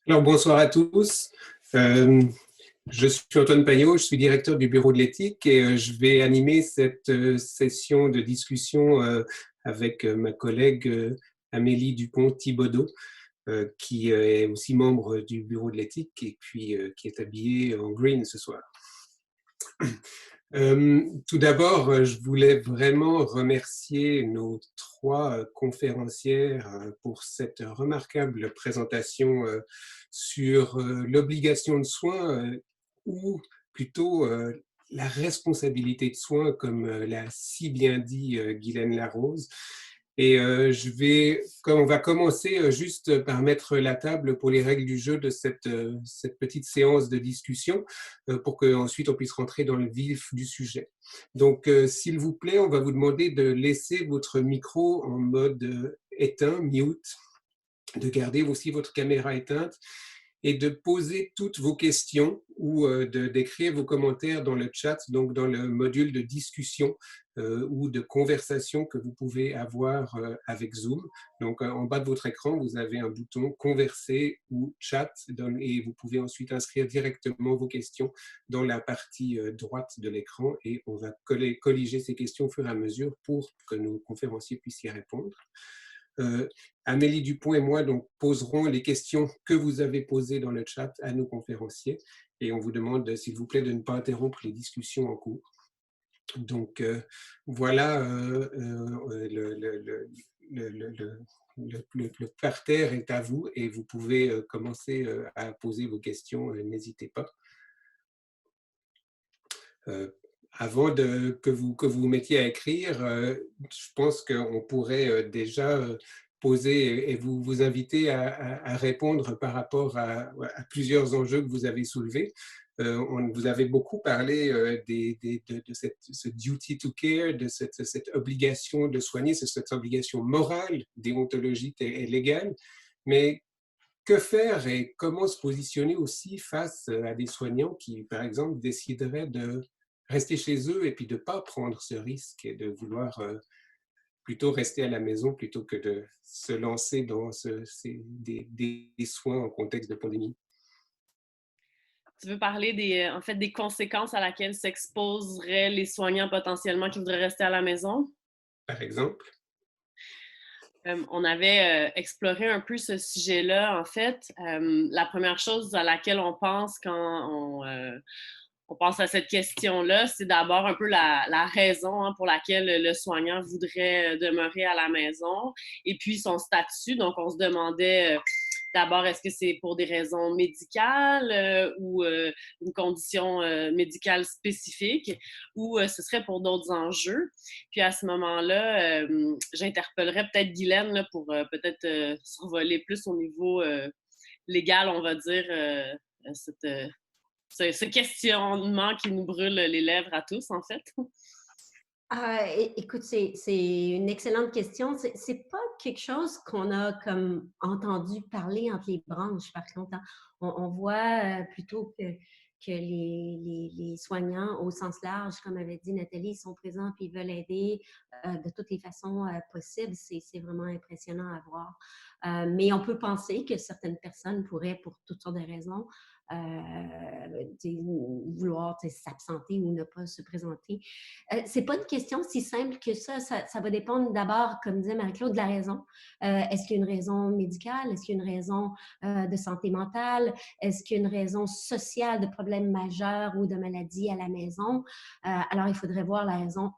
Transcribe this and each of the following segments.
Alors, bonsoir à tous. Euh, je suis Antoine Pagnot, je suis directeur du bureau de l'éthique et je vais animer cette session de discussion avec ma collègue Amélie Dupont-Thibaudeau, qui est aussi membre du bureau de l'éthique et puis qui est habillée en green ce soir. Tout d'abord, je voulais vraiment remercier nos trois conférencières pour cette remarquable présentation sur l'obligation de soins ou plutôt la responsabilité de soins, comme l'a si bien dit Guylaine Larose. Et on va commencer juste par mettre la table pour les règles du jeu de cette petite séance de discussion pour qu'ensuite on puisse rentrer dans le vif du sujet. Donc, s'il vous plaît, on va vous demander de laisser votre micro en mode éteint, mute, de garder aussi votre caméra éteinte et de poser toutes vos questions ou d'écrire vos commentaires dans le chat, donc dans le module de discussion ou de conversation que vous pouvez avoir avec Zoom. Donc, en bas de votre écran, vous avez un bouton converser ou chat et vous pouvez ensuite inscrire directement vos questions dans la partie droite de l'écran et on va colliger ces questions au fur et à mesure pour que nos conférenciers puissent y répondre. Amélie Dupont et moi donc, poserons les questions que vous avez posées dans le chat à nos conférenciers et on vous demande, s'il vous plaît, de ne pas interrompre les discussions en cours. Donc, voilà, le parterre est à vous et vous pouvez commencer à poser vos questions, n'hésitez pas. Avant que vous mettiez à écrire, je pense qu'on pourrait déjà poser et vous inviter à répondre par rapport à plusieurs enjeux que vous avez soulevés. Vous avez beaucoup parlé de ce duty to care, de cette obligation de soigner, cette obligation morale, déontologique et légale, mais que faire et comment se positionner aussi face à des soignants qui, par exemple, décideraient de rester chez eux et puis de ne pas prendre ce risque et de vouloir plutôt rester à la maison plutôt que de se lancer dans des soins en contexte de pandémie. Tu veux parler en fait, des conséquences à laquelle s'exposeraient les soignants potentiellement qui voudraient rester à la maison? Par exemple? On avait exploré un peu ce sujet-là, en fait. La première chose à laquelle on pense quand on pense à cette question-là, c'est d'abord un peu la raison pour laquelle le soignant voudrait demeurer à la maison et puis son statut. Donc, on se demandait d'abord, est-ce que c'est pour des raisons médicales ou une condition médicale spécifique ou ce serait pour d'autres enjeux. Puis à ce moment-là, j'interpellerais peut-être Guylaine là, pour peut-être survoler plus au niveau légal, on va dire, ce questionnement qui nous brûle les lèvres à tous, en fait. Écoute, c'est une excellente question. C'est pas quelque chose qu'on a comme entendu parler entre les branches, par contre, hein. On voit plutôt que les soignants au sens large, comme avait dit Nathalie, sont présents et ils veulent aider de toutes les façons possibles. C'est vraiment impressionnant à voir. Mais on peut penser que certaines personnes pourraient, pour toutes sortes de raisons, vouloir s'absenter ou ne pas se présenter. C'est pas une question si simple que ça. Ça va dépendre d'abord, comme disait Marie-Claude, de la raison. Est-ce qu'il y a une raison médicale? Est-ce qu'il y a une raison de santé mentale? Est-ce qu'il y a une raison sociale de problèmes majeurs ou de maladies à la maison? Alors, il faudrait voir la raison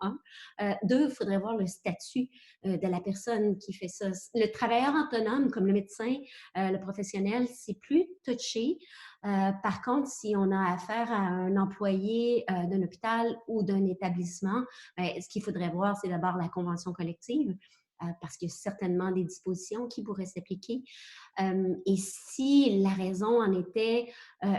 1. 2, il faudrait voir le statut de la personne qui fait ça. Le travailleur autonome, comme le médecin, le professionnel, c'est plus touché. Par contre, si on a affaire à un employé d'un hôpital ou d'un établissement, ce qu'il faudrait voir, c'est d'abord la convention collective, parce qu'il y a certainement des dispositions qui pourraient s'appliquer. Et si la raison en était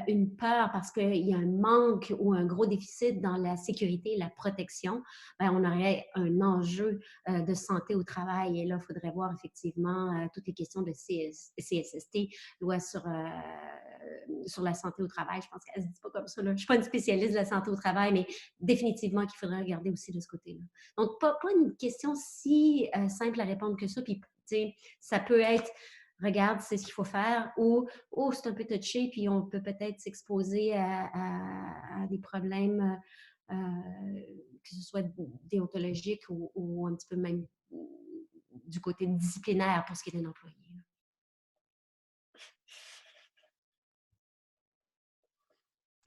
une peur parce qu'il y a un manque ou un gros déficit dans la sécurité et la protection, on aurait un enjeu de santé au travail. Et là, il faudrait voir effectivement toutes les questions de CSST, loi sur la santé au travail. Je pense qu'elle ne se dit pas comme ça, là. Je ne suis pas une spécialiste de la santé au travail, mais définitivement qu'il faudrait regarder aussi de ce côté-là. Donc, pas une question si simple à répondre que ça. Puis, tu sais, ça peut être regarde, c'est ce qu'il faut faire, ou oh, c'est un peu touché, puis on peut peut-être s'exposer à des problèmes, que ce soit déontologiques ou un petit peu même du côté disciplinaire pour ce qui est d'un employé.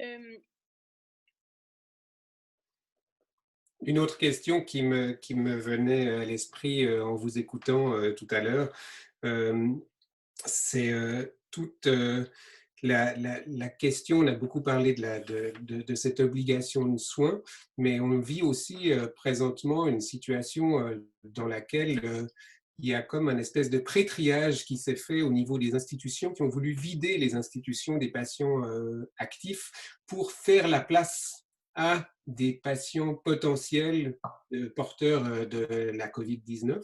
Euh, Une autre question qui me venait à l'esprit en vous écoutant tout à l'heure, c'est toute la question, on a beaucoup parlé de cette obligation de soins, mais on vit aussi présentement une situation dans laquelle il y a comme un espèce de pré-triage qui s'est fait au niveau des institutions qui ont voulu vider les institutions des patients actifs pour faire la place à des patients potentiels porteurs de la COVID-19.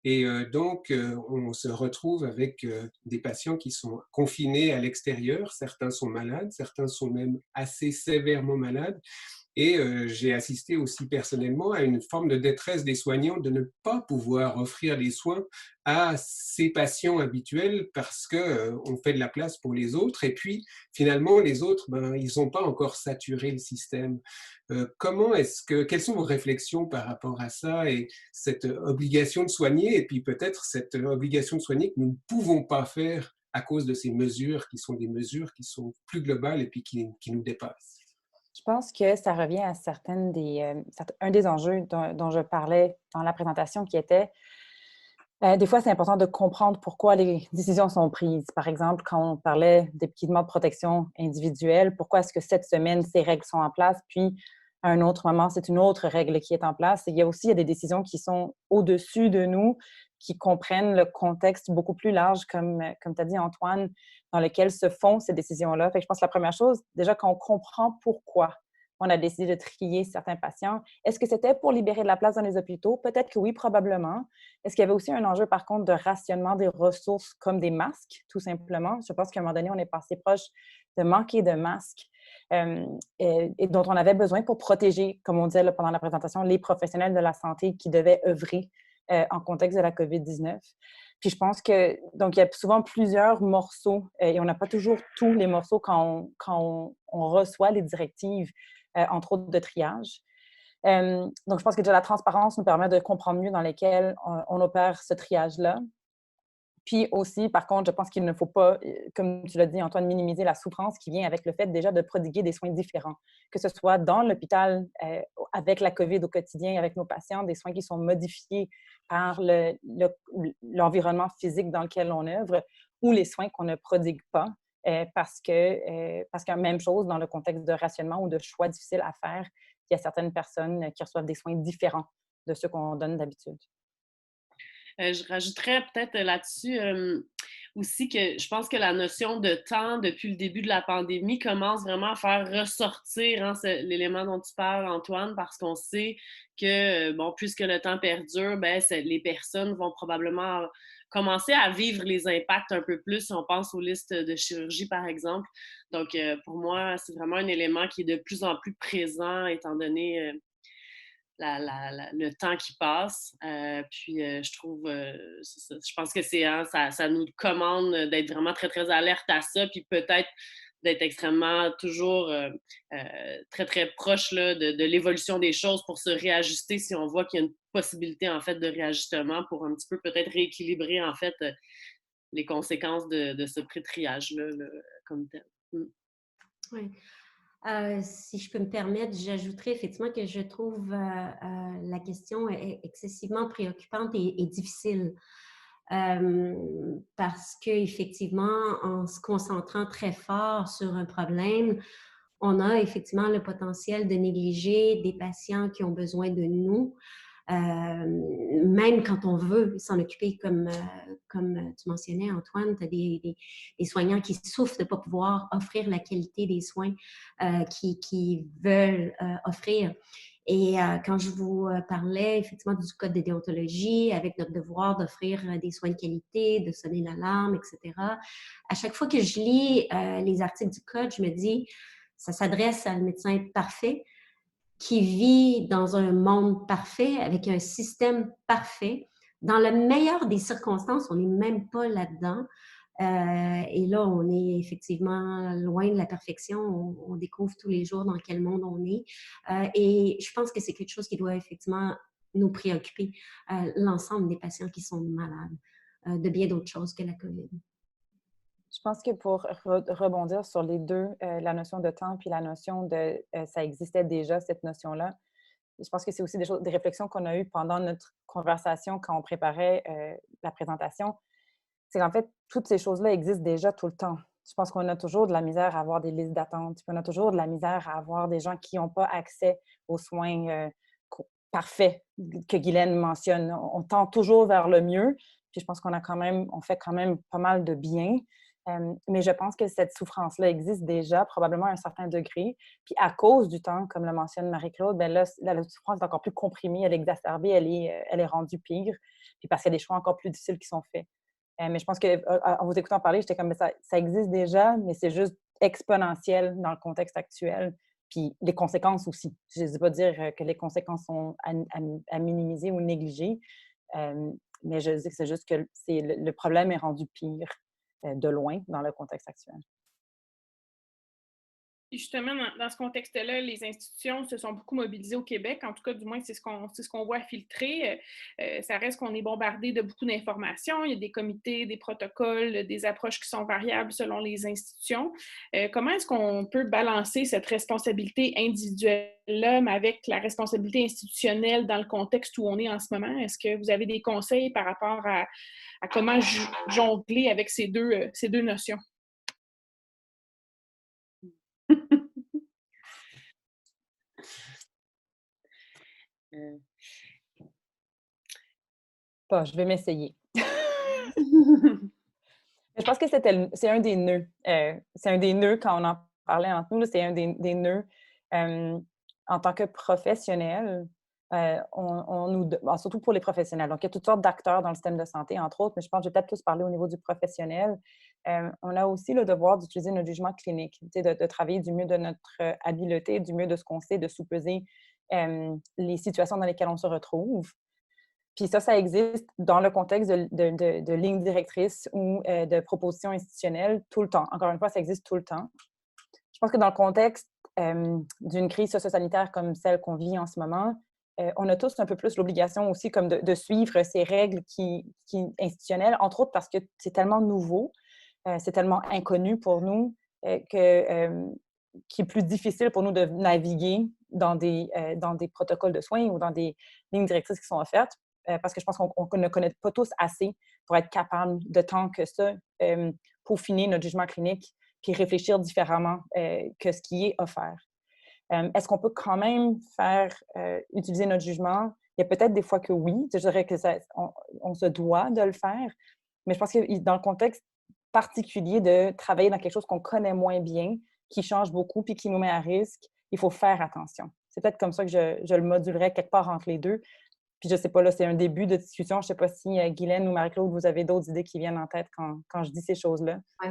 Et donc, on se retrouve avec des patients qui sont confinés à l'extérieur. Certains sont malades, certains sont même assez sévèrement malades. Et j'ai assisté aussi personnellement à une forme de détresse des soignants de ne pas pouvoir offrir les soins à ces patients habituels parce qu'on fait de la place pour les autres. Et puis, finalement, les autres, ben, ils n'ont pas encore saturé le système. Quelles sont vos réflexions par rapport à ça et cette obligation de soigner et puis peut-être cette obligation de soigner que nous ne pouvons pas faire à cause de ces mesures qui sont des mesures qui sont plus globales et puis qui nous dépassent? Je pense que ça revient à un des enjeux dont je parlais dans la présentation qui était, des fois, c'est important de comprendre pourquoi les décisions sont prises. Par exemple, quand on parlait d'équipements de protection individuelle, pourquoi est-ce que cette semaine, ces règles sont en place, puis à un autre moment, c'est une autre règle qui est en place. Et il y a des décisions qui sont au-dessus de nous, qui comprennent le contexte beaucoup plus large, comme tu as dit, Antoine, dans lequel se font ces décisions-là. Fait que je pense que la première chose, déjà, qu'on comprend pourquoi on a décidé de trier certains patients. Est-ce que c'était pour libérer de la place dans les hôpitaux? Peut-être que oui, probablement. Est-ce qu'il y avait aussi un enjeu, par contre, de rationnement des ressources comme des masques, tout simplement? Je pense qu'à un moment donné, on est passé proche de manquer de masques et dont on avait besoin pour protéger, comme on disait là, pendant la présentation, les professionnels de la santé qui devaient œuvrer en contexte de la COVID-19. Puis je pense que, donc, il y a souvent plusieurs morceaux et on n'a pas toujours tous les morceaux quand on reçoit les directives, entre autres de triage. Donc, je pense que déjà la transparence nous permet de comprendre mieux dans lesquels on opère ce triage-là. Puis aussi, par contre, je pense qu'il ne faut pas, comme tu l'as dit, Antoine, minimiser la souffrance qui vient avec le fait déjà de prodiguer des soins différents, que ce soit dans l'hôpital, avec la COVID au quotidien, avec nos patients, des soins qui sont modifiés par l'environnement physique dans lequel on œuvre, ou les soins qu'on ne prodigue pas, parce que même chose dans le contexte de rationnement ou de choix difficiles à faire, il y a certaines personnes qui reçoivent des soins différents de ceux qu'on donne d'habitude. Je rajouterais peut-être là-dessus aussi que je pense que la notion de temps depuis le début de la pandémie commence vraiment à faire ressortir l'élément dont tu parles, Antoine, parce qu'on sait que, bon, puisque le temps perdure, ben, les personnes vont probablement commencer à vivre les impacts un peu plus si on pense aux listes de chirurgie, par exemple. Donc, pour moi, c'est vraiment un élément qui est de plus en plus présent étant donné le temps qui passe. Je trouve, je pense que ça nous commande d'être vraiment très, très alerte à ça, puis peut-être d'être extrêmement toujours très, très proche là, de l'évolution des choses pour se réajuster si on voit qu'il y a une possibilité, en fait, de réajustement pour un petit peu peut-être rééquilibrer, en fait, les conséquences de ce pré-triage-là là, comme tel. Oui. Si je peux me permettre, j'ajouterais effectivement que je trouve la question est excessivement préoccupante et difficile. Parce qu'effectivement, en se concentrant très fort sur un problème, on a effectivement le potentiel de négliger des patients qui ont besoin de nous, même quand on veut s'en occuper, comme tu mentionnais, Antoine, tu as des soignants qui souffrent de ne pas pouvoir offrir la qualité des soins qu'ils veulent offrir. Et quand je vous parlais effectivement du code de déontologie, avec notre devoir d'offrir des soins de qualité, de sonner l'alarme, etc., à chaque fois que je lis les articles du code, je me dis, ça s'adresse à un médecin parfait qui vit dans un monde parfait, avec un système parfait, Dans le meilleur des circonstances, on n'est même pas là-dedans. Et là, on est effectivement loin de la perfection. On découvre tous les jours dans quel monde on est. Et je pense que c'est quelque chose qui doit effectivement nous préoccuper, l'ensemble des patients qui sont malades, de bien d'autres choses que la COVID. Je pense que pour rebondir sur les deux, la notion de temps puis la notion de ça existait déjà, cette notion-là, je pense que c'est aussi des réflexions qu'on a eues pendant notre conversation quand on préparait la présentation. C'est qu'en fait, toutes ces choses-là existent déjà tout le temps. Je pense qu'on a toujours de la misère à avoir des listes d'attente, puis on a toujours de la misère à avoir des gens qui n'ont pas accès aux soins parfaits que Guylaine mentionne. On tend toujours vers le mieux, puis je pense on fait quand même pas mal de bien. Mais je pense que cette souffrance-là existe déjà, probablement à un certain degré. Puis à cause du temps, comme le mentionne Marie-Claude, bien là, la souffrance est encore plus comprimée, elle est exacerbée, elle est rendue pire, puis parce qu'il y a des choix encore plus difficiles qui sont faits. Mais je pense qu'en vous écoutant parler, j'étais comme, ça existe déjà, mais c'est juste exponentiel dans le contexte actuel. Puis les conséquences aussi. Je ne veux pas dire que les conséquences sont à minimiser ou négliger, mais je dis que c'est juste que le problème est rendu pire de loin dans le contexte actuel. Justement, dans ce contexte-là, les institutions se sont beaucoup mobilisées au Québec. En tout cas, du moins, c'est ce qu'on voit filtrer. Ça reste qu'on est bombardé de beaucoup d'informations. Il y a des comités, des protocoles, des approches qui sont variables selon les institutions. Comment est-ce qu'on peut balancer cette responsabilité individuelle-là avec la responsabilité institutionnelle dans le contexte où on est en ce moment? Est-ce que vous avez des conseils par rapport à comment jongler avec ces deux notions? Je vais m'essayer. Je pense que c'est un des nœuds. C'est un des nœuds quand on en parlait entre nous. C'est un des nœuds en tant que professionnel. Surtout pour les professionnels. Donc, il y a toutes sortes d'acteurs dans le système de santé, entre autres, mais je pense que je vais peut-être plus parler au niveau du professionnel. On a aussi le devoir d'utiliser notre jugement clinique, de travailler du mieux de notre habileté, du mieux de ce qu'on sait, de sous-peser les situations dans lesquelles on se retrouve. Puis ça existe dans le contexte de lignes directrices ou de propositions institutionnelles tout le temps. Encore une fois, ça existe tout le temps. Je pense que dans le contexte d'une crise socio-sanitaire comme celle qu'on vit en ce moment, on a tous un peu plus l'obligation aussi comme de suivre ces règles qui institutionnelles, entre autres parce que c'est tellement nouveau, c'est tellement inconnu pour nous qui est plus difficile pour nous de naviguer dans des protocoles de soins ou dans des lignes directrices qui sont offertes. Parce que je pense qu'on ne connaît pas tous assez pour être capable de tant que ça peaufiner notre jugement clinique puis réfléchir différemment que ce qui est offert. Est-ce qu'on peut quand même utiliser notre jugement? Il y a peut-être des fois que oui, je dirais que on se doit de le faire, mais je pense que dans le contexte particulier de travailler dans quelque chose qu'on connaît moins bien, qui change beaucoup puis qui nous met à risque, il faut faire attention. C'est peut-être comme ça que je le modulerais quelque part entre les deux. Puis je ne sais pas, là, c'est un début de discussion. Je ne sais pas si Guylaine ou Marie-Claude, vous avez d'autres idées qui viennent en tête quand je dis ces choses-là. Oui.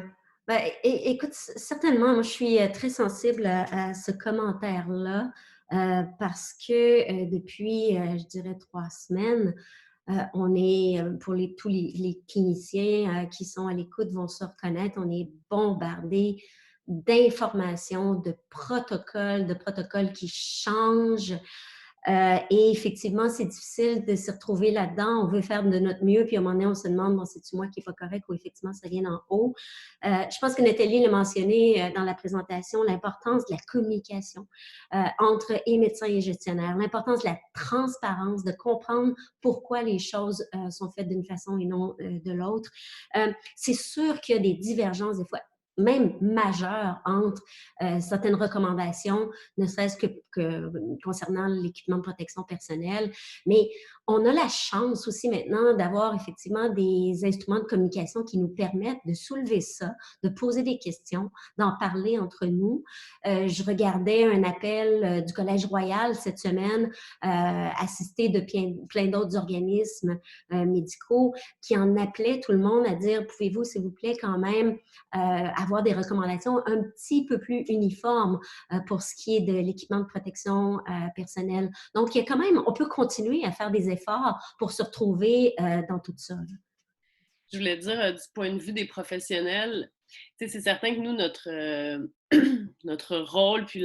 Ben, écoute, certainement, moi, je suis très sensible à ce commentaire-là parce que depuis, je dirais, 3 semaines, on est, pour tous les cliniciens qui sont à l'écoute vont se reconnaître, on est bombardé d'informations, de protocoles qui changent. Et effectivement, c'est difficile de se retrouver là-dedans. On veut faire de notre mieux, puis à un moment donné, on se demande, bon, c'est-tu moi qui n'est pas correct ou effectivement, ça vient d'en haut. Je pense que Nathalie l'a mentionné dans la présentation, l'importance de la communication entre médecins et gestionnaires, l'importance de la transparence, de comprendre pourquoi les choses sont faites d'une façon et non de l'autre. C'est sûr qu'il y a des divergences des fois, même majeures entre certaines recommandations, ne serait-ce que concernant l'équipement de protection personnelle. Mais on a la chance aussi maintenant d'avoir effectivement des instruments de communication qui nous permettent de soulever ça, de poser des questions, d'en parler entre nous. Je regardais un appel du Collège Royal cette semaine, assisté de plein d'autres organismes médicaux, qui en appelaient tout le monde à dire, pouvez-vous, s'il vous plaît, quand même avoir des recommandations un petit peu plus uniformes pour ce qui est de l'équipement de protection personnelle. Donc, il y a quand même, on peut continuer à faire des efforts efforts pour se retrouver dans tout ça. Je voulais dire, du point de vue des professionnels, c'est certain que nous, notre rôle, puis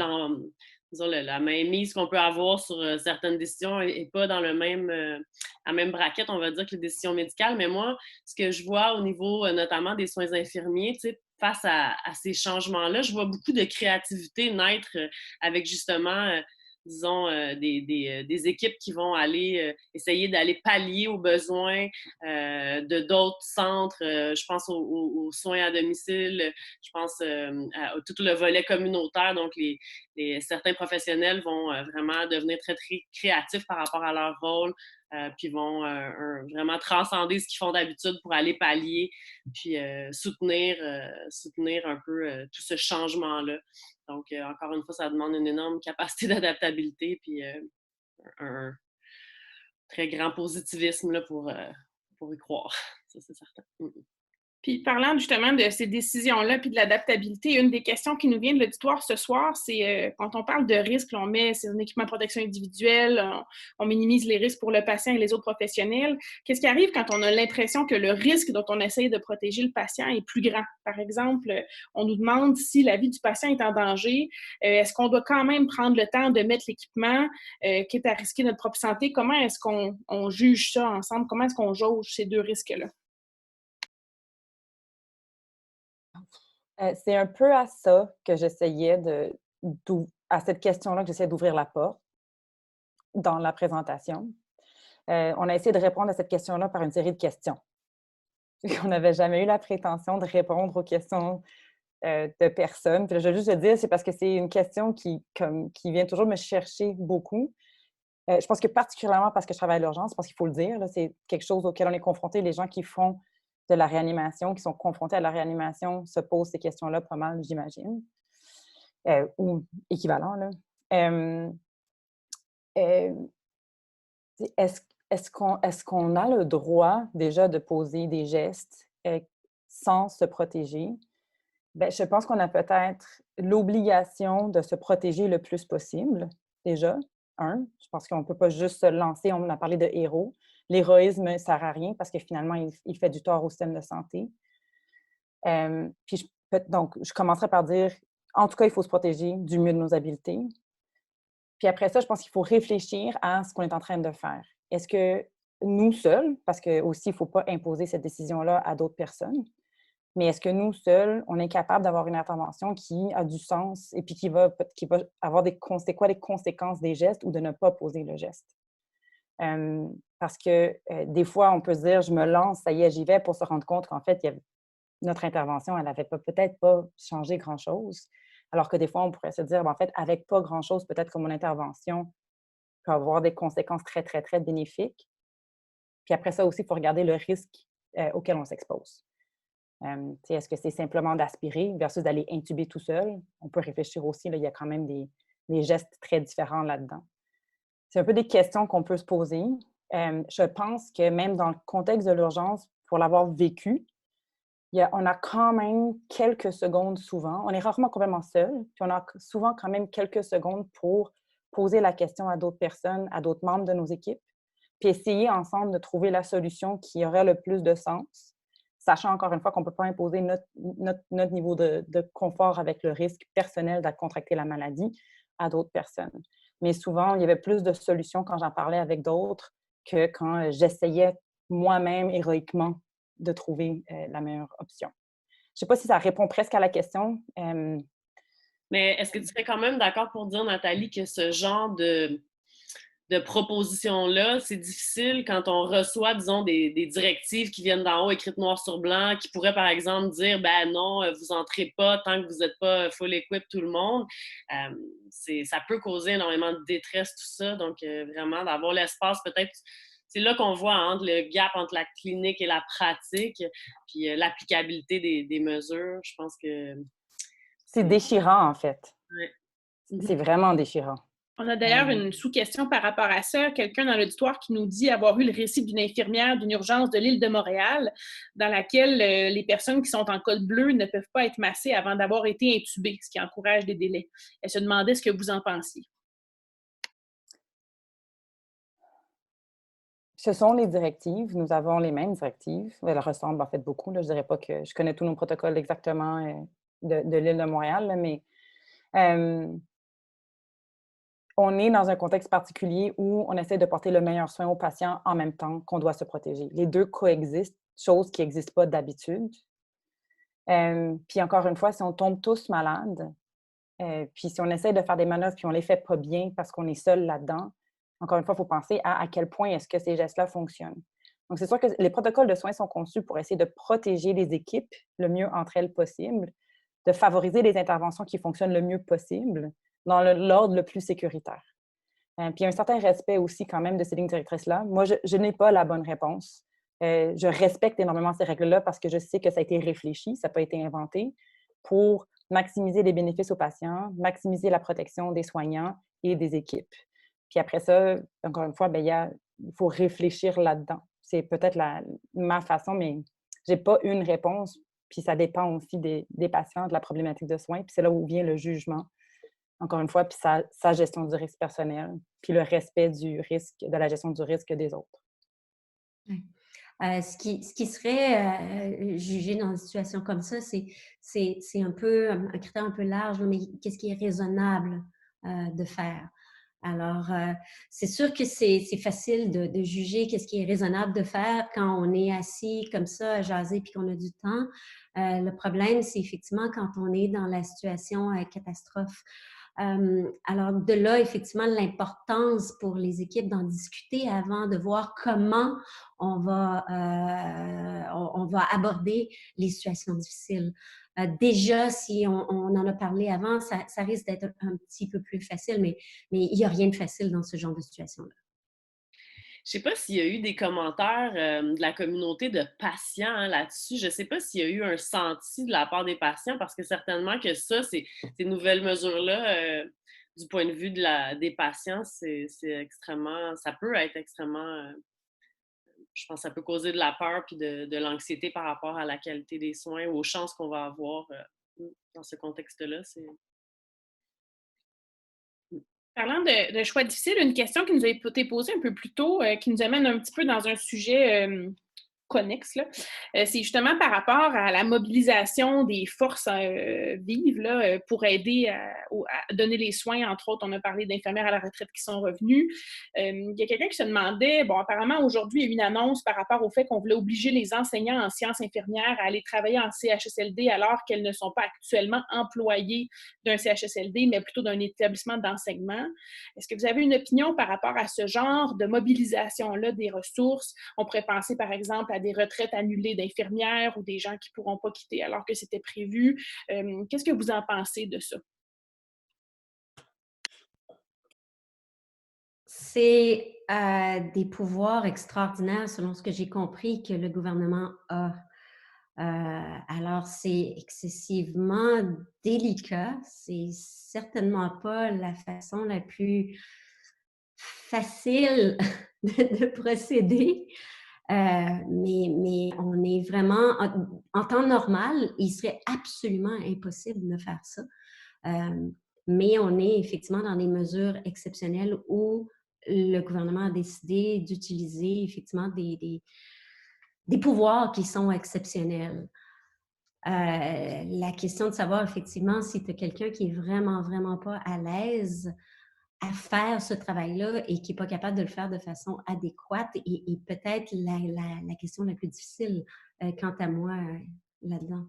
disons, la mainmise qu'on peut avoir sur certaines décisions n'est pas dans la même braquette, on va dire, que les décisions médicales. Mais moi, ce que je vois au niveau notamment des soins infirmiers, face à ces changements-là, je vois beaucoup de créativité naître avec justement disons, des équipes qui vont aller essayer d'aller pallier aux besoins de d'autres centres. Je pense aux soins à domicile, je pense à tout le volet communautaire. Donc, certains professionnels vont vraiment devenir très, très créatifs par rapport à leur rôle, puis vont vraiment transcender ce qu'ils font d'habitude pour aller pallier, puis soutenir un peu tout ce changement-là. Donc, encore une fois, ça demande une énorme capacité d'adaptabilité puis un très grand positivisme là, pour y croire. Ça, c'est certain. Puis parlant justement de ces décisions-là puis de l'adaptabilité, une des questions qui nous vient de l'auditoire ce soir, c'est quand on parle de risque, on met c'est un équipement de protection individuelle, on minimise les risques pour le patient et les autres professionnels. Qu'est-ce qui arrive quand on a l'impression que le risque dont on essaye de protéger le patient est plus grand? Par exemple, on nous demande si la vie du patient est en danger, est-ce qu'on doit quand même prendre le temps de mettre l'équipement, quitte à risquer notre propre santé? Comment est-ce qu'on juge ça ensemble? Comment est-ce qu'on jauge ces deux risques-là? C'est un peu à ça que j'essayais à cette question-là que j'essayais d'ouvrir la porte dans la présentation. On a essayé de répondre à cette question-là par une série de questions. On n'avait jamais eu la prétention de répondre aux questions de personnes. Puis là, je veux juste le dire, c'est parce que c'est une question qui vient toujours me chercher beaucoup. Je pense que particulièrement parce que je travaille à l'urgence, parce qu'il faut le dire, là, c'est quelque chose auquel on est confronté. Les gens qui font de la réanimation, qui sont confrontés à la réanimation, se posent ces questions-là pas mal, j'imagine, ou équivalent. Là. Est-ce qu'on a le droit déjà de poser des gestes sans se protéger? Bien, je pense qu'on a peut-être l'obligation de se protéger le plus possible, déjà. Je pense qu'on ne peut pas juste se lancer, on a parlé de héros. L'héroïsme ne sert à rien parce que finalement, il fait du tort au système de santé. Donc, je commencerai par dire, en tout cas, il faut se protéger du mieux de nos habiletés. Puis après ça, je pense qu'il faut réfléchir à ce qu'on est en train de faire. Est-ce que nous seuls, parce que aussi, il ne faut pas imposer cette décision-là à d'autres personnes, mais est-ce que nous seuls, on est capable d'avoir une intervention qui a du sens et puis qui va avoir les conséquences des gestes ou de ne pas poser le geste? Parce que des fois, on peut se dire, je me lance, ça y est, j'y vais, pour se rendre compte qu'en fait, notre intervention, elle n'avait peut-être pas changé grand-chose. Alors que des fois, on pourrait se dire, en fait, avec pas grand-chose, peut-être que mon intervention peut avoir des conséquences très, très, très bénéfiques. Puis après ça aussi, il faut regarder le risque auquel on s'expose. Est-ce que c'est simplement d'aspirer versus d'aller intuber tout seul? On peut réfléchir aussi, là, il y a quand même des gestes très différents là-dedans. C'est un peu des questions qu'on peut se poser. Je pense que même dans le contexte de l'urgence, pour l'avoir vécu, on a quand même quelques secondes souvent. On est rarement complètement seul, puis on a souvent quand même quelques secondes pour poser la question à d'autres personnes, à d'autres membres de nos équipes, puis essayer ensemble de trouver la solution qui aurait le plus de sens, sachant encore une fois qu'on ne peut pas imposer notre niveau de confort avec le risque personnel de contracter la maladie à d'autres personnes. Mais souvent, il y avait plus de solutions quand j'en parlais avec d'autres que quand j'essayais moi-même héroïquement de trouver la meilleure option. Je ne sais pas si ça répond presque à la question. Mais est-ce que tu serais quand même d'accord pour dire, Nathalie, que ce genre de propositions-là, c'est difficile quand on reçoit, disons, des directives qui viennent d'en haut, écrites noir sur blanc, qui pourraient, par exemple, dire « ben non, vous entrez pas tant que vous n'êtes pas full equip tout le monde ». Ça peut causer énormément de détresse, tout ça. Donc, vraiment, d'avoir l'espace, peut-être, c'est là qu'on voit le gap entre la clinique et la pratique, puis l'applicabilité des mesures. Je pense que... C'est déchirant, en fait. Ouais. C'est vraiment déchirant. On a d'ailleurs une sous-question par rapport à ça. Quelqu'un dans l'auditoire qui nous dit avoir eu le récit d'une infirmière d'une urgence de l'île de Montréal dans laquelle les personnes qui sont en code bleu ne peuvent pas être massées avant d'avoir été intubées, ce qui encourage des délais. Elle se demandait ce que vous en pensiez. Ce sont les directives. Nous avons les mêmes directives. Elles ressemblent en fait beaucoup. Là. Je ne dirais pas que je connais tous nos protocoles exactement de l'île de Montréal, là, mais on est dans un contexte particulier où on essaie de porter le meilleur soin aux patients en même temps qu'on doit se protéger. Les deux coexistent, chose qui n'existe pas d'habitude. Puis encore une fois, si on tombe tous malades, puis si on essaie de faire des manœuvres puis on ne les fait pas bien parce qu'on est seul là-dedans, encore une fois, il faut penser à quel point est-ce que ces gestes-là fonctionnent. Donc, c'est sûr que les protocoles de soins sont conçus pour essayer de protéger les équipes le mieux entre elles possible, de favoriser les interventions qui fonctionnent le mieux possible dans l'ordre le plus sécuritaire. Puis un certain respect aussi quand même de ces lignes directrices-là. Moi, je n'ai pas la bonne réponse. Je respecte énormément ces règles-là parce que je sais que ça a été réfléchi, ça n'a pas été inventé, pour maximiser les bénéfices aux patients, maximiser la protection des soignants et des équipes. Puis après ça, encore une fois, bien, il faut réfléchir là-dedans. C'est peut-être ma façon, mais je n'ai pas une réponse. Puis ça dépend aussi des patients, de la problématique de soins. Puis c'est là où vient le jugement, encore une fois, puis sa gestion du risque personnel, puis le respect du risque, de la gestion du risque des autres. Oui. Ce qui serait jugé dans une situation comme ça, c'est un peu un critère un peu large, mais qu'est-ce qui est raisonnable de faire? Alors, c'est sûr que c'est facile de juger qu'est-ce qui est raisonnable de faire quand on est assis comme ça à jaser puis qu'on a du temps. Le problème, c'est effectivement quand on est dans la situation catastrophe. Alors, de là, effectivement, l'importance pour les équipes d'en discuter avant de voir comment on va aborder les situations difficiles. Déjà, si on en a parlé avant, ça risque d'être un petit peu plus facile, mais il n'y a rien de facile dans ce genre de situation-là. Je ne sais pas s'il y a eu des commentaires de la communauté de patients là-dessus. Je ne sais pas s'il y a eu un senti de la part des patients, parce que certainement que ça, ces nouvelles mesures-là, du point de vue des patients, c'est extrêmement, ça peut être extrêmement, je pense que ça peut causer de la peur puis de l'anxiété par rapport à la qualité des soins ou aux chances qu'on va avoir dans ce contexte-là. Parlant de choix difficiles, une question qui nous a été posée un peu plus tôt, qui nous amène un petit peu dans un sujet connexe, là. C'est justement par rapport à la mobilisation des forces vives là, pour aider à donner les soins. Entre autres, on a parlé d'infirmières à la retraite qui sont revenues. Il y a quelqu'un qui se demandait, bon, apparemment, aujourd'hui, il y a eu une annonce par rapport au fait qu'on voulait obliger les enseignants en sciences infirmières à aller travailler en CHSLD alors qu'elles ne sont pas actuellement employées d'un CHSLD, mais plutôt d'un établissement d'enseignement. Est-ce que vous avez une opinion par rapport à ce genre de mobilisation-là des ressources? On pourrait penser, par exemple, à des retraites annulées d'infirmières ou des gens qui ne pourront pas quitter alors que c'était prévu. Qu'est-ce que vous en pensez de ça? C'est des pouvoirs extraordinaires, selon ce que j'ai compris, que le gouvernement a. Alors, c'est excessivement délicat. C'est certainement pas la façon la plus facile de procéder. Mais on est vraiment, en temps normal, il serait absolument impossible de faire ça. Mais on est effectivement dans des mesures exceptionnelles où le gouvernement a décidé d'utiliser effectivement des pouvoirs qui sont exceptionnels. La question de savoir effectivement si tu as quelqu'un qui est vraiment, vraiment pas à l'aise à faire ce travail-là et qui n'est pas capable de le faire de façon adéquate et peut-être la question la plus difficile quant à moi là-dedans.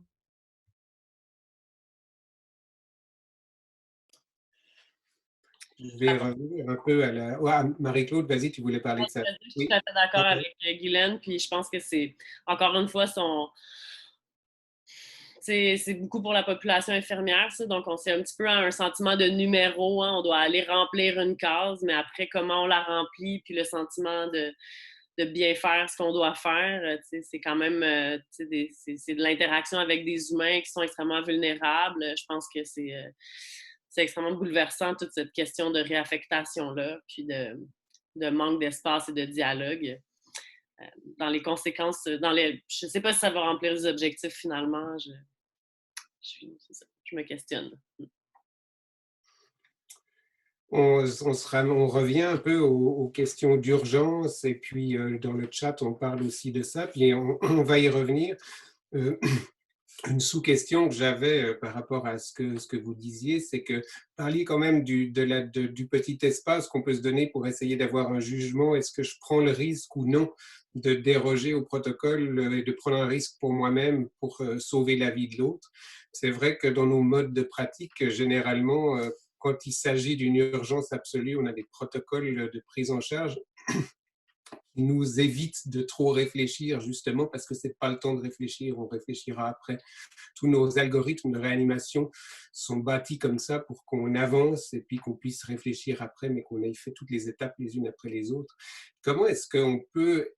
Je vais revenir un peu à Marie-Claude, vas-y, tu voulais parler de ça. Je suis tout à fait d'accord avec Guylaine, puis je pense que c'est, encore une fois, c'est beaucoup pour la population infirmière, ça. Donc, on s'est un petit peu à un sentiment de numéro. Hein. On doit aller remplir une case, mais après, comment on la remplit, puis le sentiment de bien faire ce qu'on doit faire, c'est quand même c'est de l'interaction avec des humains qui sont extrêmement vulnérables. Je pense que c'est extrêmement bouleversant, toute cette question de réaffectation-là, puis de manque d'espace et de dialogue. Dans les conséquences, je ne sais pas si ça va remplir les objectifs finalement. Je me questionne. on revient un peu aux questions d'urgence et puis dans le chat, on parle aussi de ça, puis on va y revenir. Euh, une sous-question que j'avais par rapport à ce que vous disiez, c'est que parliez quand même du petit espace qu'on peut se donner pour essayer d'avoir un jugement. Est-ce que je prends le risque ou non de déroger au protocole et de prendre un risque pour moi-même pour sauver la vie de l'autre? C'est vrai que dans nos modes de pratique, généralement, quand il s'agit d'une urgence absolue, on a des protocoles de prise en charge qui nous évitent de trop réfléchir, justement parce que ce n'est pas le temps de réfléchir, on réfléchira après. Tous nos algorithmes de réanimation sont bâtis comme ça pour qu'on avance et puis qu'on puisse réfléchir après, mais qu'on ait fait toutes les étapes les unes après les autres. Comment est-ce qu'on peut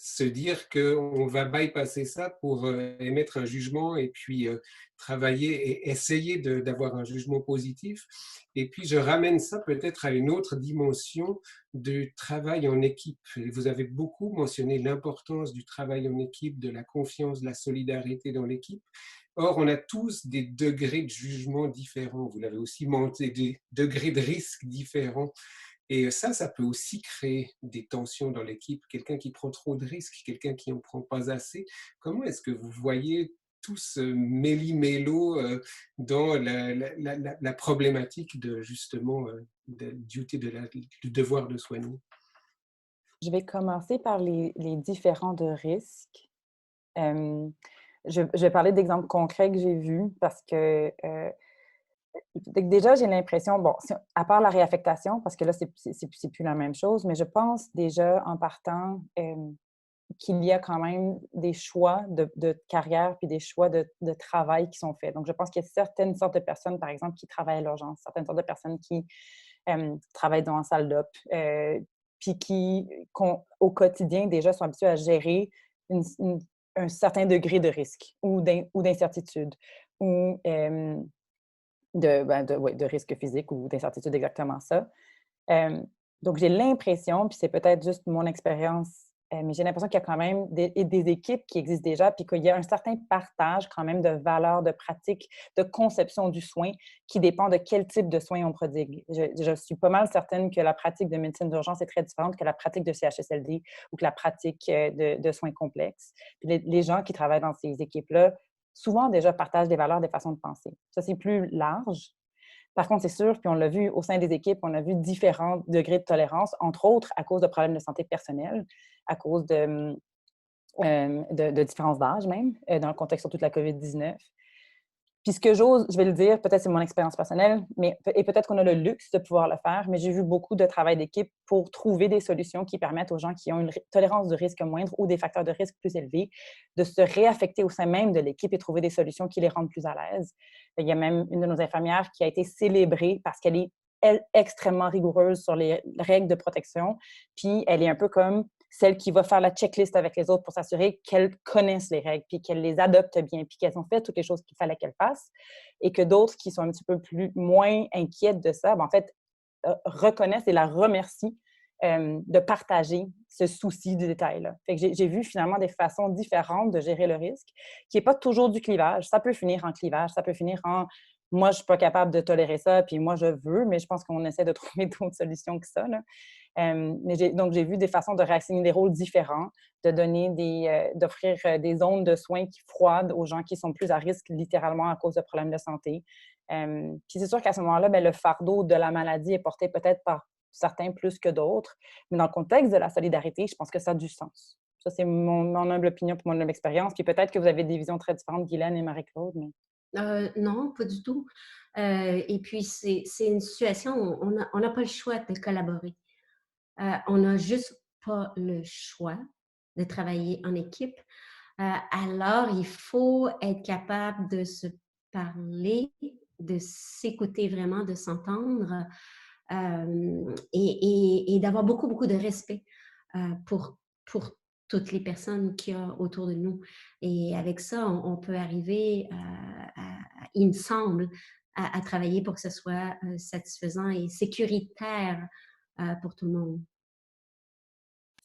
se dire qu'on va bypasser ça pour émettre un jugement et puis travailler et essayer d'avoir un jugement positif? Et puis je ramène ça peut-être à une autre dimension du travail en équipe. Vous avez beaucoup mentionné l'importance du travail en équipe, de la confiance, de la solidarité dans l'équipe. Or, on a tous des degrés de jugement différents. Vous l'avez aussi monté, des degrés de risque différents. Et ça peut aussi créer des tensions dans l'équipe. Quelqu'un qui prend trop de risques, quelqu'un qui n'en prend pas assez. Comment est-ce que vous voyez tout ce méli-mélo dans la problématique de justement du devoir de soigner? Je vais commencer par les différents de risques. Je vais parler d'exemples concrets que j'ai vus parce que déjà, j'ai l'impression, bon, à part la réaffectation, parce que là, c'est plus la même chose, mais je pense déjà en partant qu'il y a quand même des choix de carrière puis des choix de travail qui sont faits. Donc, je pense qu'il y a certaines sortes de personnes, par exemple, qui travaillent à l'urgence, certaines sortes de personnes qui travaillent dans la salle d'op, puis qui, au quotidien, déjà, sont habitués à gérer un certain degré de risque ou d'incertitude ou de risque physique ou d'incertitude, exactement ça. Donc, j'ai l'impression, puis c'est peut-être juste mon expérience, mais j'ai l'impression qu'il y a quand même des équipes qui existent déjà, puis qu'il y a un certain partage quand même de valeurs, de pratiques, de conception du soin qui dépend de quel type de soins on prodigue. Je suis pas mal certaine que la pratique de médecine d'urgence est très différente que la pratique de CHSLD ou que la pratique de soins complexes. Puis les gens qui travaillent dans ces équipes-là, souvent déjà partagent des valeurs, des façons de penser. Ça, c'est plus large. Par contre, c'est sûr, puis on l'a vu au sein des équipes, on a vu différents degrés de tolérance, entre autres à cause de problèmes de santé personnelle, à cause de différences d'âge même, dans le contexte surtout de la COVID-19. Puis ce que j'ose, je vais le dire, peut-être c'est mon expérience personnelle, et peut-être qu'on a le luxe de pouvoir le faire, mais j'ai vu beaucoup de travail d'équipe pour trouver des solutions qui permettent aux gens qui ont une tolérance du risque moindre ou des facteurs de risque plus élevés de se réaffecter au sein même de l'équipe et trouver des solutions qui les rendent plus à l'aise. Il y a même une de nos infirmières qui a été célébrée parce qu'elle est, elle, extrêmement rigoureuse sur les règles de protection, puis elle est un peu comme celle qui va faire la checklist avec les autres pour s'assurer qu'elles connaissent les règles, puis qu'elles les adoptent bien, puis qu'elles ont fait toutes les choses qu'il fallait qu'elles fassent, et que d'autres qui sont un petit peu moins inquiètes de ça, en fait, reconnaissent et la remercient de partager ce souci du détail-là. Fait que j'ai vu finalement des façons différentes de gérer le risque, qui n'est pas toujours du clivage. Ça peut finir en clivage, ça peut finir en moi, je ne suis pas capable de tolérer ça, puis moi, je veux, mais je pense qu'on essaie de trouver d'autres solutions que ça, là. Donc, j'ai vu des façons de réassigner des rôles différents, d'offrir des zones de soins qui froides aux gens qui sont plus à risque littéralement à cause de problèmes de santé. Puis c'est sûr qu'à ce moment-là, le fardeau de la maladie est porté peut-être par certains plus que d'autres, mais dans le contexte de la solidarité, je pense que ça a du sens. Ça, c'est mon humble opinion et mon humble expérience. Puis peut-être que vous avez des visions très différentes, Guylaine et Marie-Claude, mais... Non, pas du tout. Et puis, c'est une situation où on n'a pas le choix de collaborer. On n'a juste pas le choix de travailler en équipe. Alors, il faut être capable de se parler, de s'écouter vraiment, de s'entendre et d'avoir beaucoup, beaucoup de respect pour toutes les personnes qu'il y a autour de nous. Et avec ça, on peut arriver, il me semble, à travailler pour que ce soit satisfaisant et sécuritaire pour tout le monde.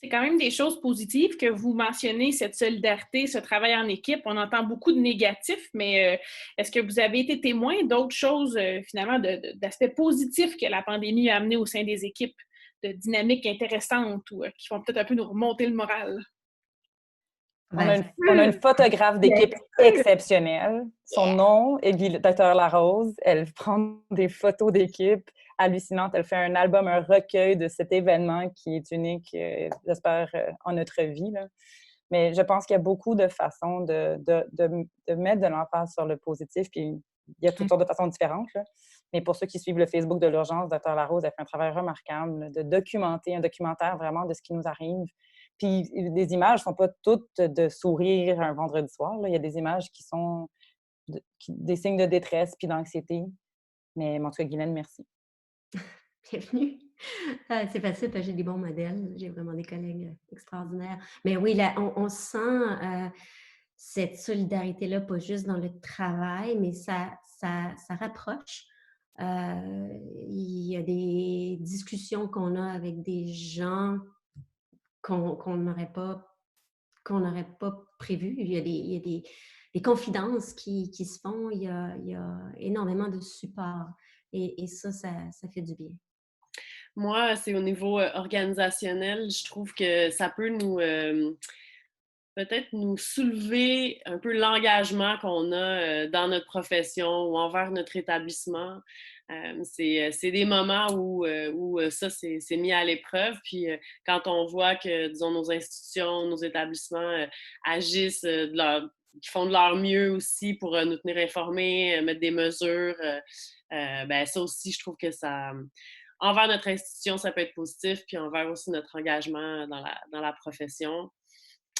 C'est quand même des choses positives que vous mentionnez, cette solidarité, ce travail en équipe. On entend beaucoup de négatifs, mais est-ce que vous avez été témoin d'autres choses, finalement, d'aspects positifs que la pandémie a amené au sein des équipes, de dynamiques intéressantes ou qui vont peut-être un peu nous remonter le moral? Ben, On a une photographe d'équipe exceptionnelle. Son nom est Dr. Larose. Elle prend des photos d'équipe hallucinantes. Elle fait un album, un recueil de cet événement qui est unique, j'espère, en notre vie, là. Mais je pense qu'il y a beaucoup de façons de mettre de l'emphase sur le positif. Puis il y a toutes sortes de façons différentes, là. Mais pour ceux qui suivent le Facebook de l'urgence, Dr. Larose a fait un travail remarquable là, de documenter, un documentaire vraiment de ce qui nous arrive. Puis les images ne sont pas toutes de sourire un vendredi soir, là. Il y a des images qui sont des signes de détresse puis d'anxiété. Mais en tout cas, Guylaine, merci. Bienvenue. C'est facile parce que j'ai des bons modèles. J'ai vraiment des collègues extraordinaires. Mais oui, là, on sent cette solidarité-là, pas juste dans le travail, mais ça rapproche. Il y a des discussions qu'on a avec des gens qu'on n'aurait pas prévues. Il y a des confidences qui se font. Il y a énormément de support. Et ça fait du bien. Moi, c'est au niveau organisationnel, je trouve que ça peut peut-être nous soulever un peu l'engagement qu'on a dans notre profession ou envers notre établissement. C'est des moments où ça, c'est mis à l'épreuve. Puis quand on voit que, disons, nos institutions, nos établissements agissent, qui font de leur mieux aussi pour nous tenir informés, mettre des mesures, ben ça aussi, je trouve que ça envers notre institution, ça peut être positif, puis envers aussi notre engagement dans la profession.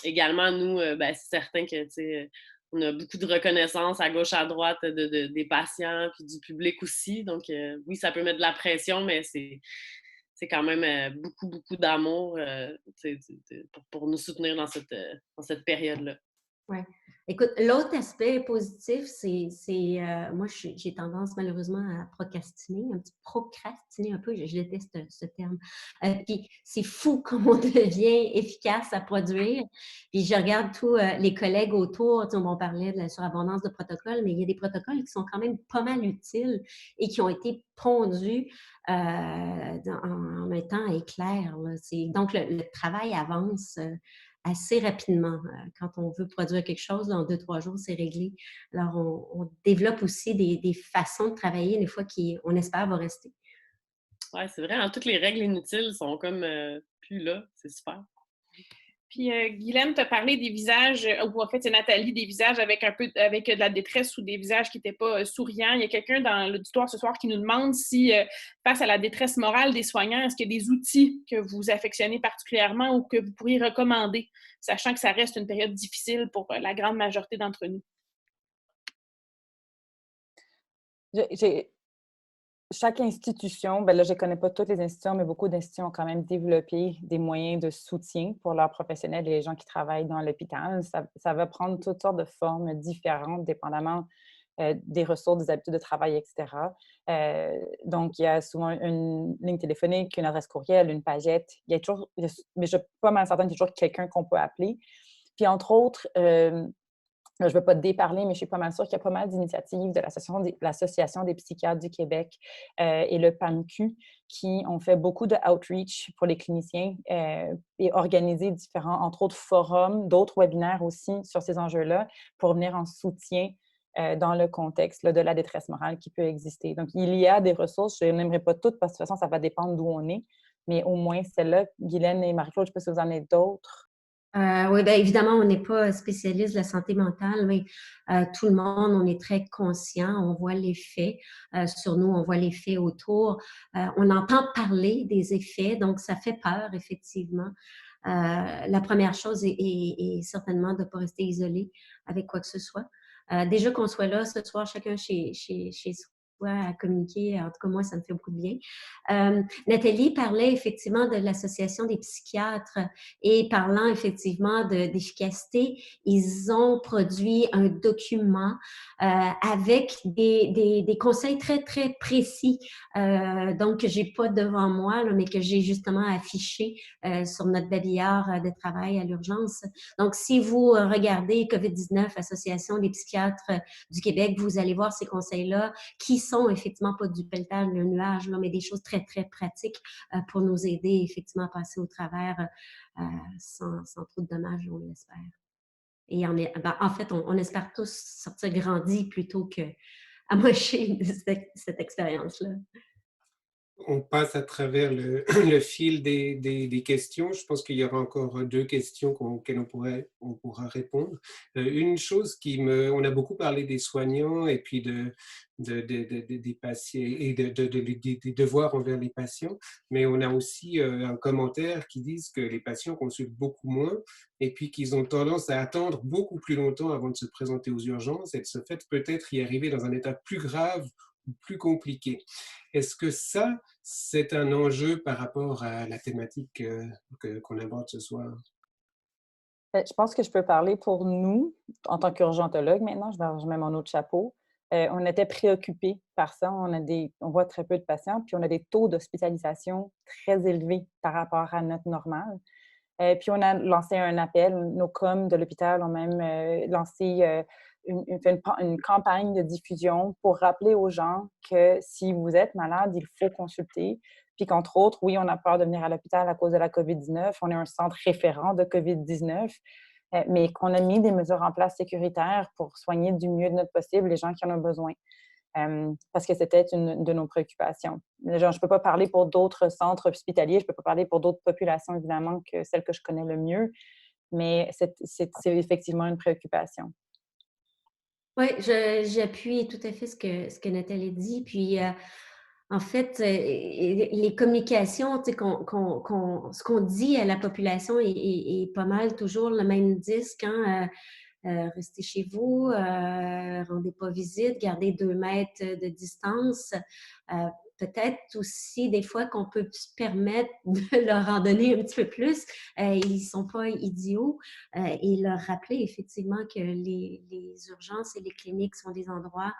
Également, nous, ben, c'est certain que, tu sais, on a beaucoup de reconnaissance à gauche, à droite des patients, puis du public aussi. Donc, oui, ça peut mettre de la pression, mais c'est quand même beaucoup, beaucoup d'amour pour nous soutenir dans cette période-là. Oui. Écoute, l'autre aspect positif, c'est moi, j'ai tendance malheureusement à procrastiner, un petit procrastiner un peu, je déteste ce terme. Puis c'est fou comme on devient efficace à produire. Puis je regarde tous les collègues autour, tu sais, on parlait de la surabondance de protocoles, mais il y a des protocoles qui sont quand même pas mal utiles et qui ont été pondus en un temps éclair, là. Donc, le travail avance assez rapidement. Quand on veut produire quelque chose, en 2-3 jours, c'est réglé. Alors, on développe aussi des façons de travailler, des fois, qui, on espère, vont rester. Oui, c'est vrai, hein, toutes les règles inutiles sont comme plus là. C'est super. Puis, Guylaine t'a parlé des visages, ou en fait, c'est Nathalie, des visages avec de la détresse ou des visages qui n'étaient pas souriants. Il y a quelqu'un dans l'auditoire ce soir qui nous demande si, face à la détresse morale des soignants, est-ce qu'il y a des outils que vous affectionnez particulièrement ou que vous pourriez recommander, sachant que ça reste une période difficile pour la grande majorité d'entre nous? Chaque institution, ben là, je ne connais pas toutes les institutions, mais beaucoup d'institutions ont quand même développé des moyens de soutien pour leurs professionnels et les gens qui travaillent dans l'hôpital. Ça va prendre toutes sortes de formes différentes, dépendamment des ressources, des habitudes de travail, etc. Donc, il y a souvent une ligne téléphonique, une adresse courriel, une pagette. Il y a toujours, mais je ne suis pas mal certaine qu'il y a toujours quelqu'un qu'on peut appeler. Puis, entre autres, je ne veux pas te déparler, mais je suis pas mal sûre qu'il y a pas mal d'initiatives de l'Association des psychiatres du Québec et le PAMQ qui ont fait beaucoup de outreach pour les cliniciens et organisé différents, entre autres, forums, d'autres webinaires aussi sur ces enjeux-là pour venir en soutien dans le contexte là, de la détresse morale qui peut exister. Donc, il y a des ressources. Je n'aimerais pas toutes parce que de toute façon, ça va dépendre d'où on est, mais au moins celle-là, Guylaine et Marie-Claude, je ne sais pas si vous en avez d'autres. Oui, bien évidemment, on n'est pas spécialiste de la santé mentale, mais tout le monde, on est très conscient, on voit l'effet sur nous, on voit l'effet autour. On entend parler des effets, donc ça fait peur, effectivement. La première chose est certainement de ne pas rester isolé avec quoi que ce soit. Déjà qu'on soit là ce soir, chacun chez fois à communiquer. En tout cas, moi, ça me fait beaucoup de bien. Nathalie parlait effectivement de l'Association des psychiatres et parlant effectivement d'efficacité, ils ont produit un document avec des conseils très, très précis. Donc, que j'ai pas devant moi, là, mais que j'ai justement affiché sur notre babillard de travail à l'urgence. Donc, si vous regardez COVID-19, Association des psychiatres du Québec, vous allez voir ces conseils-là qui sont effectivement pas du pelletage, le nuage, là, mais des choses très, très pratiques pour nous aider effectivement à passer au travers sans trop de dommages, on l'espère. Et en fait, on espère tous sortir grandis plutôt que amocher de cette expérience-là. On passe à travers le, le fil des questions. Je pense qu'il y aura encore 2 questions auxquelles on pourra répondre. Une chose on a beaucoup parlé des soignants et puis des patients et des devoirs envers les patients, mais on a aussi un commentaire qui dit que les patients consultent beaucoup moins et puis qu'ils ont tendance à attendre beaucoup plus longtemps avant de se présenter aux urgences et de ce fait peut-être y arriver dans un état plus grave ou plus compliqué. Est-ce que ça, c'est un enjeu par rapport à la thématique qu'on aborde ce soir? Je pense que je peux parler pour nous, en tant qu'urgentologue maintenant, je mets mon autre chapeau. On était préoccupés par ça. On voit très peu de patients, puis on a des taux d'hospitalisation très élevés par rapport à notre normal. Puis on a lancé un appel. Nos coms de l'hôpital ont même lancé une campagne de diffusion pour rappeler aux gens que si vous êtes malade, il faut consulter. Puis qu'entre autres, oui, on a peur de venir à l'hôpital à cause de la COVID-19. On est un centre référent de COVID-19, mais qu'on a mis des mesures en place sécuritaires pour soigner du mieux de notre possible les gens qui en ont besoin. Parce que c'était une de nos préoccupations. Je ne peux pas parler pour d'autres centres hospitaliers, je ne peux pas parler pour d'autres populations, évidemment, que celles que je connais le mieux, mais c'est effectivement une préoccupation. Oui, j'appuie tout à fait ce que Nathalie dit. Puis, en fait, les communications, tu sais, ce qu'on dit à la population est pas mal toujours le même disque. Hein? Restez chez vous, rendez pas visite, gardez 2 mètres de distance. Peut-être aussi des fois qu'on peut se permettre de leur en donner un petit peu plus. Ils sont pas idiots et leur rappeler effectivement que les urgences et les cliniques sont des endroits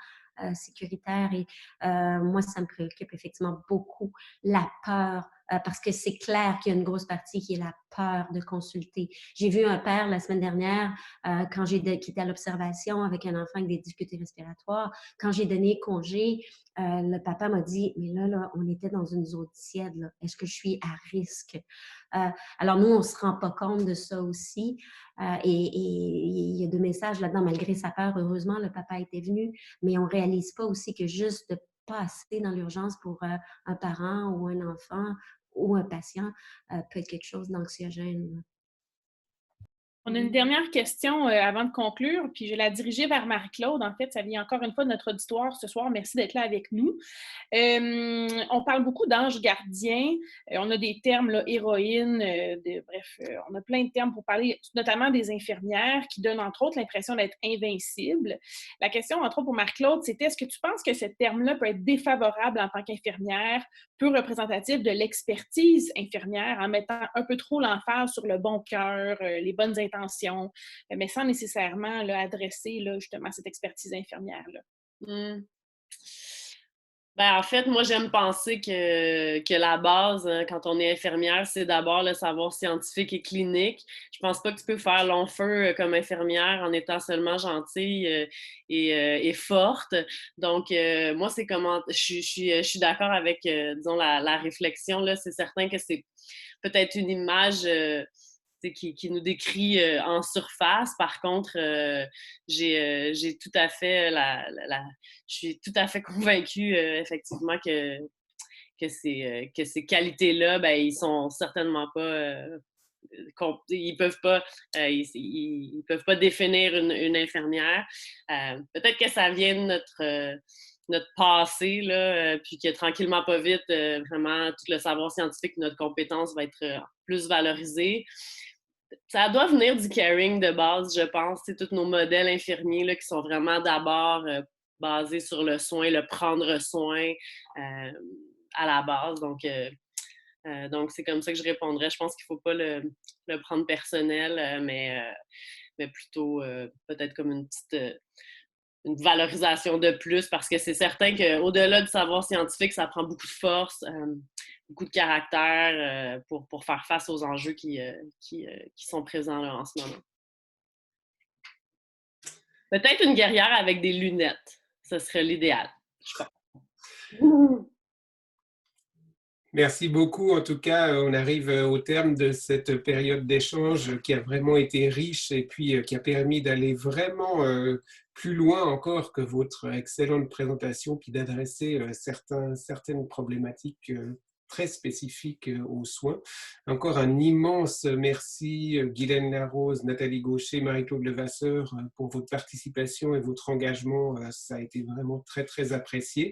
sécuritaires. Et moi, ça me préoccupe effectivement beaucoup, la peur. Parce que c'est clair qu'il y a une grosse partie qui est la peur de consulter. J'ai vu un père la semaine dernière quand qui était à l'observation avec un enfant avec des difficultés respiratoires. Quand j'ai donné congé, le papa m'a dit, mais là, on était dans une zone tiède. Là. Est-ce que je suis à risque? Alors, nous, on ne se rend pas compte de ça aussi. Et il y a 2 messages là-dedans, malgré sa peur. Heureusement, le papa était venu, mais on ne réalise pas aussi que juste de passer dans l'urgence pour un parent ou un enfant ou un patient peut être quelque chose d'anxiogène. On a une dernière question avant de conclure, puis je vais la diriger vers Marie-Claude. En fait, ça vient encore une fois de notre auditoire ce soir. Merci d'être là avec nous. On parle beaucoup d'anges gardiens. On a des termes, là, héroïnes, on a plein de termes pour parler notamment des infirmières qui donnent entre autres l'impression d'être invincibles. La question, entre autres, pour Marie-Claude, c'était est-ce que tu penses que ce terme-là peut être défavorable en tant qu'infirmière, peu représentatif de l'expertise infirmière, en mettant un peu trop l'emphase sur le bon cœur, les bonnes intentions, mais sans nécessairement là, adresser là, justement cette expertise infirmière-là? En fait, moi, j'aime penser que la base, quand on est infirmière, c'est d'abord le savoir scientifique et clinique. Je pense pas que tu peux faire long feu comme infirmière en étant seulement gentille et forte. Donc, moi, c'est comment... Je suis d'accord avec, disons, la réflexion. Là. C'est certain que c'est peut-être une image... qui nous décrit en surface. Par contre, j'ai tout à fait je suis tout à fait convaincue effectivement que ces qualités-là, ben, ils sont certainement pas ils peuvent pas ils peuvent pas définir une infirmière. Peut-être que ça vient de notre passé, là, puis que tranquillement, pas vite, vraiment, tout le savoir scientifique, notre compétence va être plus valorisée. Ça doit venir du caring de base, je pense. C'est tous nos modèles infirmiers là, qui sont vraiment d'abord basé sur le soin, le prendre soin à la base. Donc, c'est comme ça que je répondrais. Je pense qu'il ne faut pas le prendre personnel, mais plutôt peut-être comme une valorisation de plus, parce que c'est certain qu'au-delà du savoir scientifique, ça prend beaucoup de force, beaucoup de caractère pour faire face aux enjeux qui sont présents là, en ce moment. Peut-être une guerrière avec des lunettes. Ce serait l'idéal, je pense. Merci beaucoup. En tout cas, on arrive au terme de cette période d'échange qui a vraiment été riche et puis qui a permis d'aller vraiment plus loin encore que votre excellente présentation, puis d'adresser certaines problématiques très spécifiques aux soins. Encore un immense merci, Guylaine Larose, Nathalie Gaucher, Marie-Claude Levasseur, pour votre participation et votre engagement. Ça a été vraiment très, très apprécié.